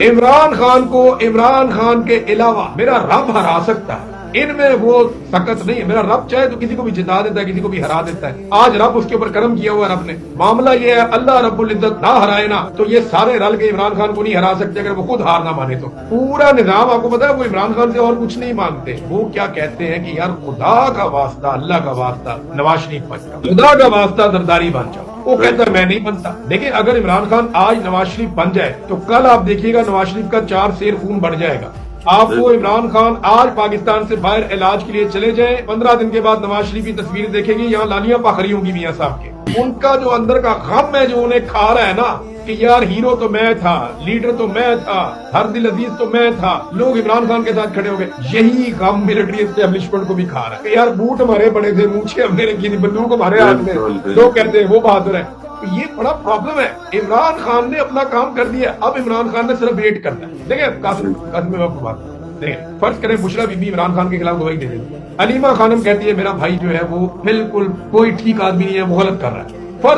عمران خان کو عمران خان کے علاوہ میرا رب ہرا سکتا ہے، ان میں وہ طاقت نہیں ہے۔ میرا رب چاہے تو کسی کو بھی جتا دیتا ہے، کسی کو بھی ہرا دیتا ہے۔ آج رب اس کے اوپر کرم کیا ہوا ہے رب نے۔ معاملہ یہ ہے اللہ رب العزت نہ ہرائے نا تو یہ سارے رل کے عمران خان کو نہیں ہرا سکتے اگر وہ خود ہار نہ مانے تو۔ پورا نظام آپ کو پتا ہے وہ عمران خان سے اور کچھ نہیں مانگتے، وہ کیا کہتے ہیں کہ یار خدا کا واسطہ، اللہ کا واسطہ نواز شریف بن جاؤ، خدا کا واسطہ زرداری بن جاؤ۔ وہ کہتا ہے میں نہیں بنتا۔ لیکن اگر عمران خان آج نواز شریف بن جائے تو کل آپ دیکھیے گا نواز شریف کا 4 سیر خون بڑھ جائے گا۔ آپ کو عمران خان آج پاکستان سے باہر علاج کے لیے چلے جائیں، 15 دن کے بعد نواز شریف کی تصویر دیکھیں گے، یہاں لالیاں پاخری ہوں گی میاں صاحب کے۔ ان کا جو اندر کا غم ہے جو انہیں کھا رہا ہے نا کہ یار ہیرو تو میں تھا، لیڈر تو میں تھا، ہر دل عزیز تو میں تھا، لوگ عمران خان کے ساتھ کھڑے ہو گئے، یہی غم ملٹری اسٹیبلشمنٹ کو بھی کھا رہا ہے کہ یار بوٹ ہمارے بڑے تھے، مونچھیں ہم نے رکھی تھی، بندوق ہمارے ہاتھ میں، لوگ کہتے ہیں وہ بہادر ہے۔ یہ بڑا پرابلم ہے۔ عمران خان نے اپنا کام کر دیا، اب عمران خان نے صرف ویٹ کرنا ہے۔ دیکھیں قاسم میں آپ کو بات دیکھیں، فرض کریں بشرا بی بی عمران خان کے خلاف گواہی دے دیں، علیمہ خانم کہتی ہے میرا بھائی جو ہے وہ بالکل کوئی ٹھیک آدمی نہیں ہے، وہ غلط کر رہا ہے۔ فرض